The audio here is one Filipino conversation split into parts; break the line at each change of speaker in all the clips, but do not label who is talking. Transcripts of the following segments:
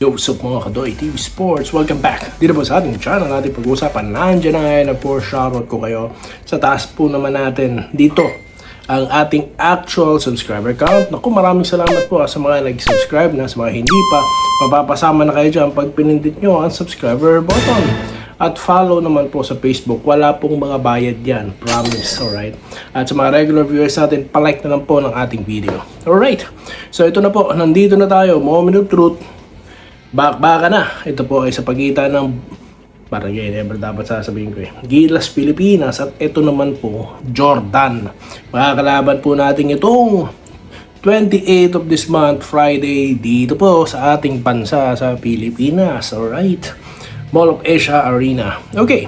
Yo, what's up mga Kadoy TV Sports? Welcome back dito po sa ating channel natin pag-uusapan. Nandiyan na ngayon na po shoutout ko kayo. Sa taas po naman natin dito ang ating actual subscriber count. Naku, maraming salamat po sa mga nag-subscribe na, sa mga hindi pa. Mapapasama na kayo dyan pag pinindit nyo ang subscriber button. At follow naman po sa Facebook. Wala pong mga bayad yan. Promise, alright? At sa mga regular viewers natin, palike na lang po ng ating video. Alright, so ito na po. Nandito na tayo. Moment of truth. Baka na. Ito po ay sa pagitan ng parang yun, never dapat sasabihin ko Gilas Pilipinas at ito naman po Jordan. Makakalaban po natin itong 28th of this month, Friday, dito po sa ating bansa sa Pilipinas. Alright, Mall of Asia Arena. Okay,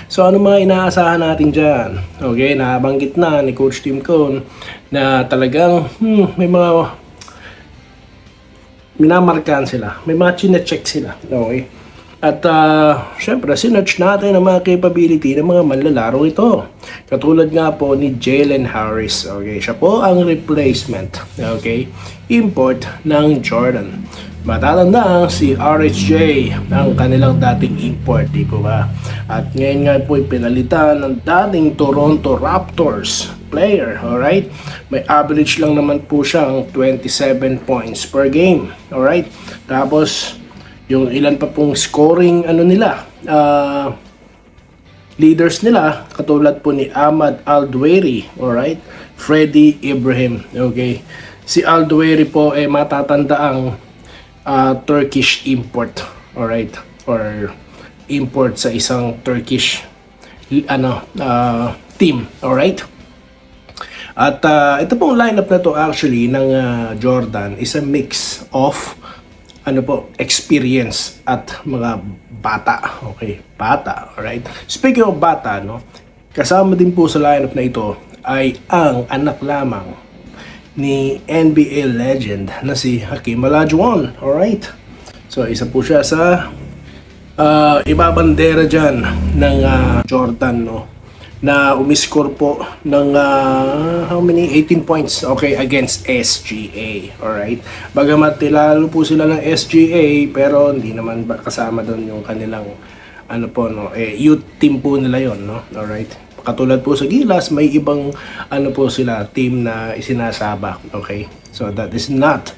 so ano mga inaasahan natin dyan? Okay, nabanggit na ni Coach Tim Cone na talagang may mga minamarkahan sila. May mga chinecheck sila. Okay? At syempre, sinerch natin ang mga capability ng mga manlalaro ito. Katulad nga po ni Jalen Harris. Okay? Siya po ang replacement. Okay? Import ng Jordan. Matatandaan si RHJ ang kanilang dating import, di po ba? At ngayon nga po pinalitan ng dating Toronto Raptors player, alright? May average lang naman po siyang 27 points per game, alright? Tapos, yung ilan pa pong scoring leaders nila, katulad po ni Ahmad Al-Duwairi, alright? Freddie Ibrahim, okay? Si Al-Duwairi po ay matatandaang Turkish import, alright? Or import sa isang Turkish team, alright? At ito pong lineup na to actually ng Jordan is a mix of experience at mga bata. Okay, bata, alright? Speaking of bata, no, kasama din po sa lineup na ito ay ang anak lamang ni NBA legend na si Hakeem Olajuwon, alright? So isa po siya sa ibabandera dyan ng Jordan, no, na umiscore po ng how many? 18 points, okay, against SGA, alright? Bagamat tilalo po sila ng SGA, pero hindi naman kasama doon yung kanilang youth team po nila yon, no, alright? Katulad po sa Gilas, may ibang sila team na isinasabak, okay? So that is not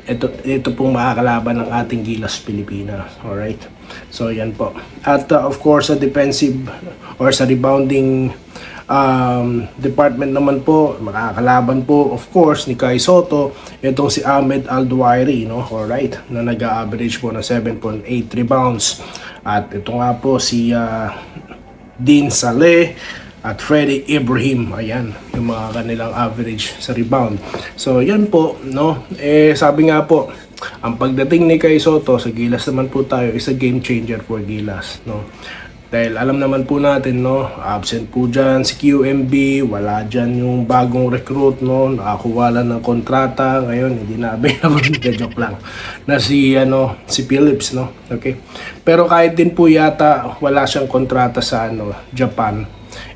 ito pong makakalaban ng ating Gilas Pilipinas, alright? So yan po. At of course sa defensive or sa rebounding department naman po, makakalaban po of course ni Kai Sotto itong si Ahmed Al-Duwairi, no, alright, na nag-average po na 7.8 rebounds. At ito nga po si Dean Saleh at Freddie Ibrahim, ayan yung mga kanilang average sa rebound. So yan po, no, sabi nga po, ang pagdating ni Kai Sotto sa Gilas naman po tayo is a game changer for Gilas, no, dahil alam naman po natin, no, absent po dyan si QMB, wala dyan yung bagong recruit, no, nakakuha lang ng kontrata ngayon, hindi na available. Joke lang na si Phillips, no, okay, pero kahit din po yata wala siyang kontrata sa Japan,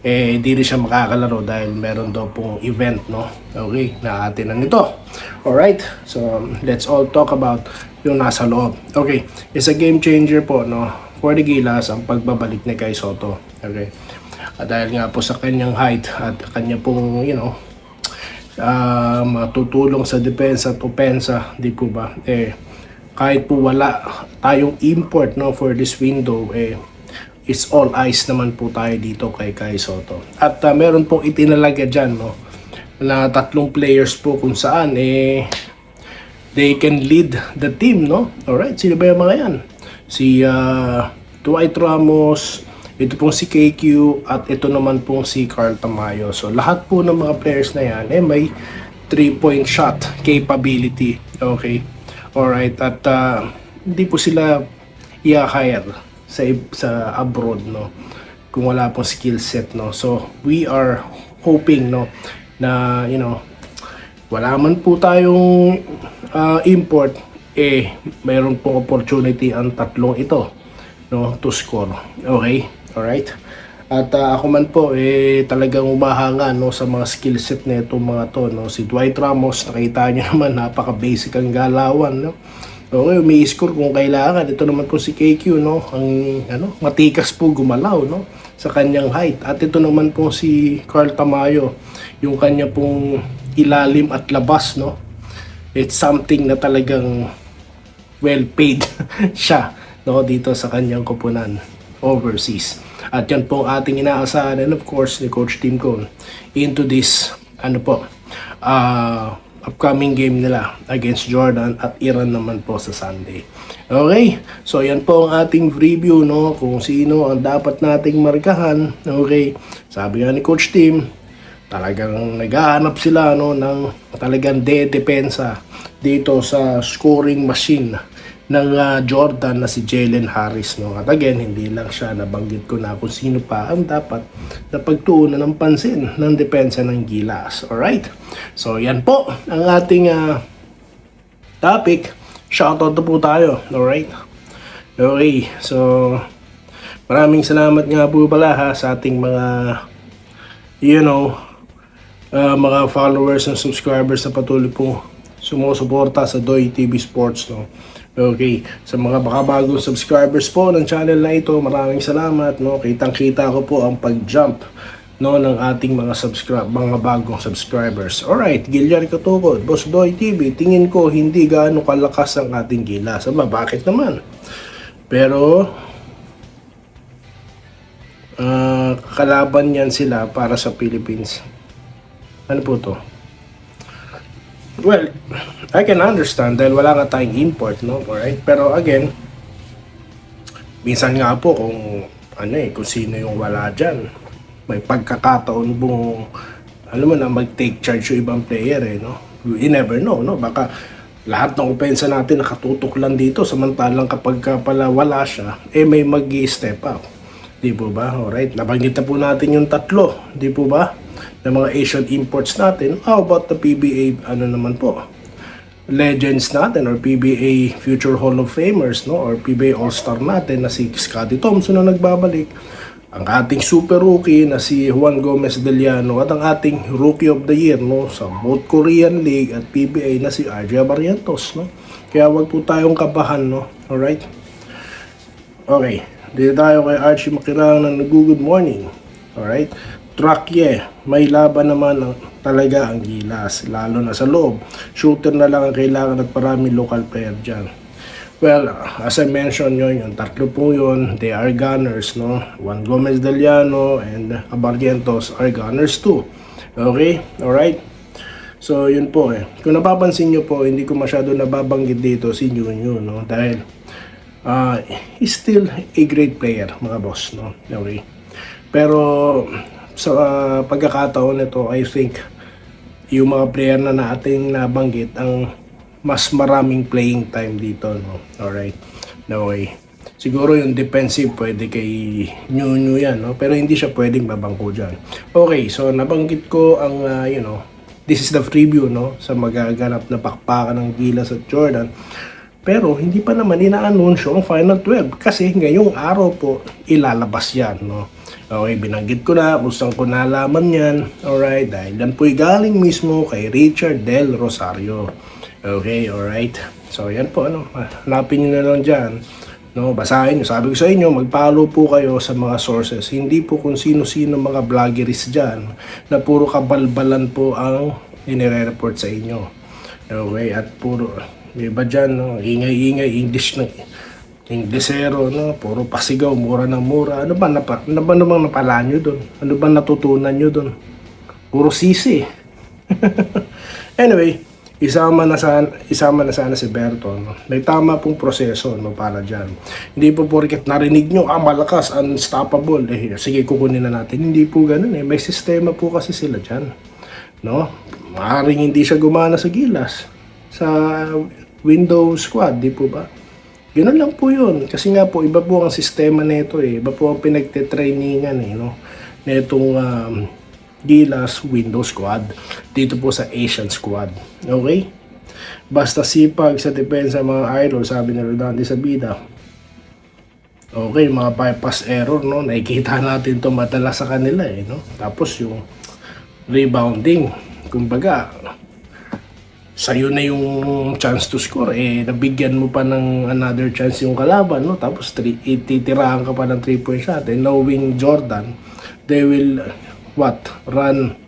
hindi rin siya makakalaro dahil meron daw pong event, no, okay, na atinan nito. Alright, so let's all talk about yung nasa loob. Okay, it's a game changer po, no, for the Gilas ang pagbabalik ni Kai Sotto, okay? At dahil nga po sa kanyang height at kanya pong matutulong sa depensa at opensa, di po ba, kahit po wala tayong import, no, for this window, it's all eyes naman po tayo dito kay Kai Sotto. At meron pong itinalaga dyan, no, na 3 players po kung saan they can lead the team, no? Alright, sino ba yung mga yan? Si Dwight Ramos, ito pong si KQ, at ito naman pong si Carl Tamayo. So lahat po ng mga players na yan may 3-point shot capability, okay? Alright, at hindi po sila i-hire sa abroad, no, kung wala pong skill set, no. So we are hoping, no, na wala man po tayong import, mayroon pong opportunity ang tatlong ito, no, to score, okay, alright? At ako man po talagang umahanga, no, sa mga skill set na itong mga to, no. Si Dwight Ramos, nakita niyo naman, napaka basic ang galawan, no. Okay, umi-score kung kailangan. Ito naman po si KQ, no? Ang matikas po gumalaw, no? Sa kanyang height. At ito naman po si Carl Tamayo, yung kanya pong ilalim at labas, no? It's something na talagang well paid siya, no? Dito sa kanyang koponan overseas. At yan po ang ating inaasahan, and of course ni Coach Tim Cone into this upcoming game nila against Jordan at Iran naman po sa Sunday. Okay, so yan po ang ating review, no, kung sino ang dapat nating markahan. Okay, sabi nga ni Coach Tim, talagang naghahanap sila, no, ng talagang depensa dito sa scoring machine ng Jordan na si Jalen Harris, no. At again, hindi lang siya, nabanggit ko na kung sino pa ang dapat na pagtuunan ng pansin ng depensa ng Gilas. Alright? So, yan po ang ating topic. Shoutout na po tayo. Alright? Okay. So, maraming salamat nga po pala sa ating mga mga followers and subscribers na patuloy po sumusuporta sa Doy TV Sports, no. Okay, sa mga bagong subscribers po ng channel na ito, maraming salamat, no. Kitang-kita ko po ang pag-jump, no, ng ating mga bagong subscribers. Alright, Gilyar Katukod, Boss Doy TV, tingin ko hindi gaano kalakas ang ating Gilas. Bakit naman? Pero kalaban yan sila para sa Philippines. Ano po to? Well, I can understand dahil wala nga tayong import, no? Alright? Pero again, minsan nga po kung kung sino yung wala dyan, may pagkakataon bung na mag-take charge yung ibang player, no? You never know, no? Baka lahat ng opensa natin nakatutok lang dito, samantalang kapag pala wala siya, may mag-i-step up. Di po ba? Alright, nabanggit na po natin yung tatlo, di po ba? Ng mga Asian imports natin. How about the PBA, naman po? Legends natin or PBA Future Hall of Famers, no? Or PBA All-Star natin na si Scottie Thompson na nagbabalik. Ang ating super rookie na si Juan Gomez Deliano at ang ating Rookie of the Year, no, sa both Korean League at PBA na si RJ Barrientos, no? Kaya wag po tayong kabahan, no? Alright? Okay. Dito tayo kay Archie Makirang ng Good Morning. Alright? Track, may laban naman talaga ang Gilas, lalo na sa loob. Shooter na lang ang kailangan at maraming local player dyan. Well, as I mentioned yung tatlo po yun, they are gunners, no? Juan Gomez Deliano and Barrientos are gunners too. Okay? Alright? So, yun po Kung napapansin nyo po, hindi ko masyado nababanggit dito si Nunyo, no? Dahil he's still a great player, mga boss, no? Okay? Pero sa pagkakataon nito, I think yung mga player na nating nabanggit ang mas maraming playing time dito, no? Alright. No way. Siguro yung defensive pwede kay Nunyo yan, no? Pero hindi siya pwedeng babangko dyan. Okay, so nabanggit ko ang this is the preview, no, sa magaganap na pakpakan ng Gilas at Jordan. Pero hindi pa naman inaanunsyo ang Final 12 kasi ngayong araw po ilalabas yan, no? Okay, binanggit ko na, usang ko nalaman yan. Alright, dahil yan po'y galing mismo kay Richard Del Rosario. Okay, alright. So, yan po, hanapin nyo na lang dyan. No, basahin nyo. Sabi ko sa inyo, mag-follow po kayo sa mga sources. Hindi po kung sino-sino mga vloggeries dyan na puro kabalbalan po ang inire-report sa inyo. Okay, at puro, iba dyan, no, ingay-ingay, Inglesero, no, puro pasigaw, mura ng mura. Ano ba namang napala nyo doon? Ano ba natutunan nyo doon? Puro sisi. Anyway, isama na sana si Berto, no? May tama pong proseso, no, para dyan. Hindi po porket narinig nyo, malakas, unstoppable. Sige, kukunin na natin. Hindi po ganun May sistema po kasi sila dyan. No? Maaaring hindi siya gumana sa Gilas. Sa Windows Squad, di po ba? Ganun lang po yun. Kasi nga po, iba po ang sistema nito Iba po ang pinagte-trainingan no? Netong Gilas Windows Squad. Dito po sa Asian Squad. Okay? Basta sipag sa depensa mga idol, sabi ni Rodante Sabida. Okay, mga bypass error, no? Nakikita natin to madalas sa kanila no? Tapos yung rebounding, kumbaga, sa'yo na yung chance to score, nabigyan mo pa ng another chance yung kalaban, no? Tapos ititirahan ka pa ng 3-point shot, and knowing Jordan, they will run.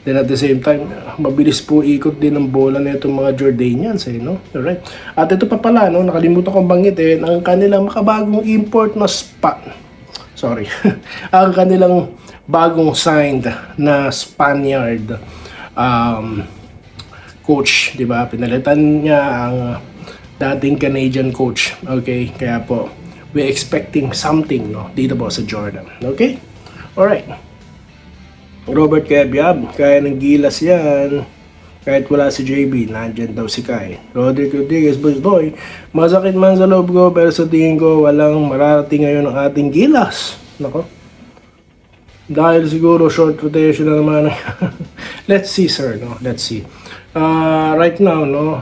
Then at the same time, mabilis po ikot din ang bola na itong mga Jordanians, no? Alright. At ito pa pala, no, nakalimutan kong banggitin, ang kanilang makabagong import na ang kanilang bagong signed na Spaniard coach, di ba? Pinalitan niya ang dating Canadian coach. Okay? Kaya po, we expecting something, no, dito po sa Jordan. Okay? Alright. Robert Kebyab, kaya ng gilas yan. Kahit wala si JB, nandyan daw si Kai. Roderick Rodriguez, boy, masakit man sa loob ko, pero sa tingin ko, walang mararating ngayon ang ating gilas. Nako. Dahil siguro short rotation na naman. Let's see, sir, no? Let's see. Right now, no,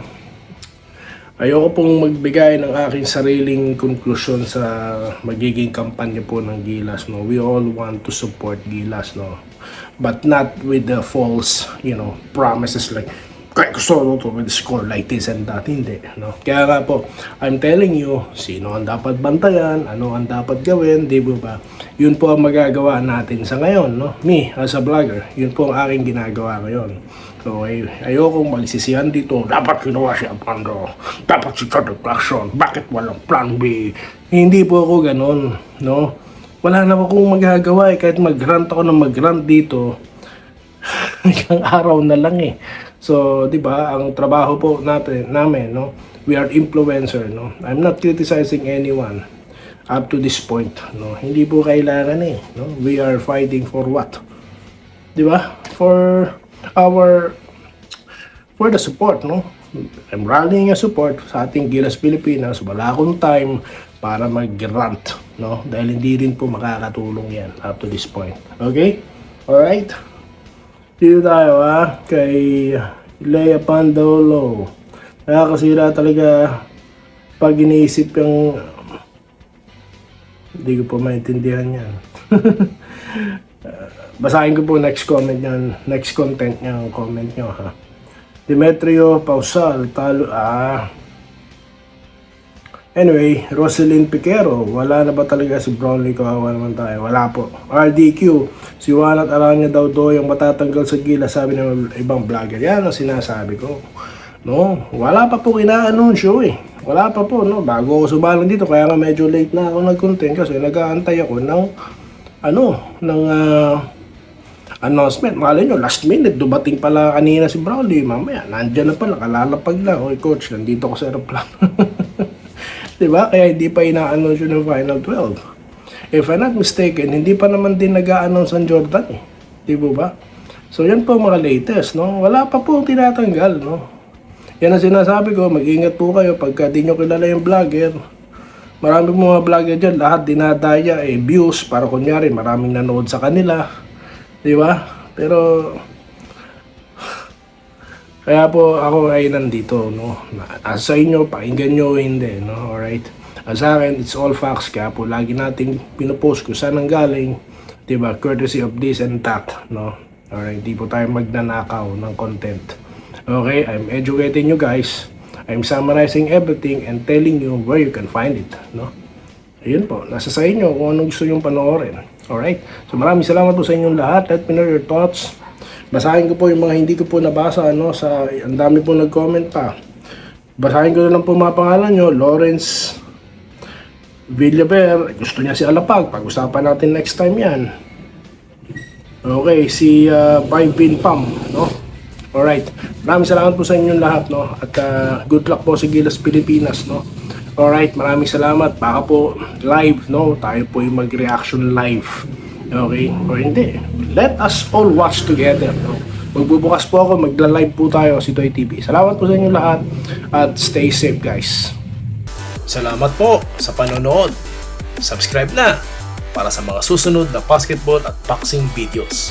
ayoko pong magbigay ng aking sariling konklusyon sa magiging kampanya po ng Gilas, no. We all want to support Gilas, no, but not with the false, promises like kaya gusto to with score like this and that. Hindi, no. Kaya nga po, I'm telling you, sino ang dapat bantayan, ano ang dapat gawin, di ba? Yun po ang magagawa natin sa ngayon, no. Me, as a vlogger, yun po ang aking ginagawa ngayon. So, ayokong magsisihan dito, dapat ginawa si Abando, dapat si Jordan Clarkson, bakit walang plan B? Hindi po ako ganon, no. Wala na akong magagawa, kahit mag-rant ako ng mag-rant dito, isang araw na lang So, di ba, ang trabaho po namin, no, we are influencer, no. I'm not criticizing anyone up to this point, no. Hindi po kailangan no. We are fighting for what? Di ba? For the support, no. I'm rallying a support sa ating Gilas Pilipinas. Wala akong time para mag-rant, no, dahil hindi rin po makakatulong yan up to this point. Okay? Alright? Dito tayo kay Lea Pandolo. Nakakasira talaga pag iniisip yung hindi ko po maintindihan yan. Basahin ko po next comment yan, next content niya, comment nyo Demetrio Pausal, talo Anyway, Roselyn Piquero, wala na ba talaga si Brownlee? Kawawa naman tayo. Wala po. RDQ, si Juan at Aranya daw yung matatanggal sa Gilas, sabi ng ibang vlogger. Yan ang sinasabi ko. No, wala pa po ina-anunsyo Wala pa po, no. Bago ako subalan dito, kaya nga medyo late na ako nag-content kasi nag-aantay ako ng announcement. Malay nyo, last minute, dumating pala kanina si Brownlee. Mamaya, nandyan na pala, kalalapag lang. Oy, coach, nandito ko sa aeroplano. Diba? Kaya hindi pa ina-announce yung Final 12. If I'm not mistaken, hindi pa naman din nag-a-announce ang Jordan Diba ba? So, yan po mga latest, no? Wala pa po tinatanggal, no? Yan ang sinasabi ko, mag-ingat po kayo pagka di nyo kilala yung vlogger. Maraming mga vlogger dyan, lahat dinadaya, views, para kunyari, maraming nanood sa kanila. Diba? Pero, kaya po ako ay nandito, no. As sa inyo, pakinggan nyo hindi, no. Alright. As sa akin, it's all facts. Kaya po lagi nating pinopost kung saan ang galing, diba? Courtesy of this and that, no. Alright, di po tayo magnanakaw ng content. Okay, I'm educating you guys. I'm summarizing everything and telling you where you can find it, no. Ayun po, nasa sa inyo kung anong gusto nyong panoorin. Alright, so maraming salamat po sa inyong lahat. Let me know your thoughts. Basahin ko po yung mga hindi ko po nabasa, no, sa ang dami po nag-comment pa. Basahin ko na lang po mga pangalan nyo. Lawrence Villaver, gusto niya si Alapag. Pag-usapan natin next time yan. Okay, si Pine Pam, no? Alright, maraming salamat po sa inyong lahat, no? At good luck po sa Gilas Pilipinas, no? Alright, maraming salamat. Baka po live, no? Tayo po yung mag-reaction live. Okay? Or hindi. Let us all watch together, no? Magbubukas po ako, magla-live po tayo si Toy TV. Salamat po sa inyo lahat at stay safe, guys.
Salamat po sa panonood. Subscribe na para sa mga susunod na basketball at boxing videos.